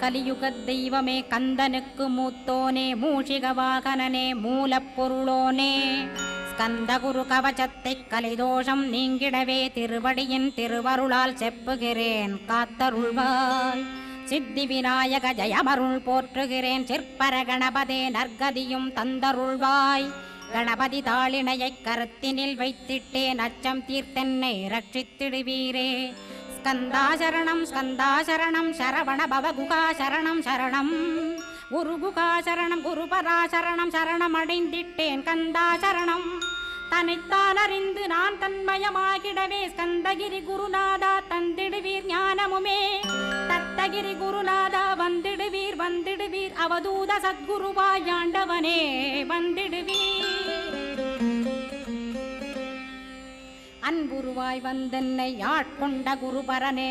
கலியுகத் தெய்வமே கந்தனுக்கு மூத்தோனே மூஷிக வாகனனே மூலப்பொருளோனே ஸ்கந்த குரு கவசத்தை கலிதோஷம் நீங்கிடவே திருவடியின் திருவருளால் செப்புகிறேன் காத்தருள்வாய். சித்தி விநாயக ஜெயமருள் போற்றுகிறேன் சிற்பர கணபதே நற்கதியும் தந்தருள்வாய். கணபதி தாளிணையைக் கருத்தினில் வைத்திட்டேன் அச்சம் தீர்த்தென்னை ரட்சித்திடுவீரே. ஸ்கந்தாசரணம் ஸ்கந்தாசரணம் சரவண பவகுகாசரணம் சரணம் குருகுகாசரணம் குருபராசரணம் சரணமடைந்திட்டேன் கந்தாசரணம். தன்னைத்தான் அறிந்து நான் தன்மயமாகிடவே ஸ்கந்தகிரி குருநாதா தந்திடுவீர் ஞானமுமே. தத்தகிரி குருநாதா வந்திடுவீர் வந்திடுவீர் அவதூத சத்குருவாயாண்டவனே வந்திடுவீர். அன்புருவாய் வந்தென்னை ஆட்கொண்ட குருபரனே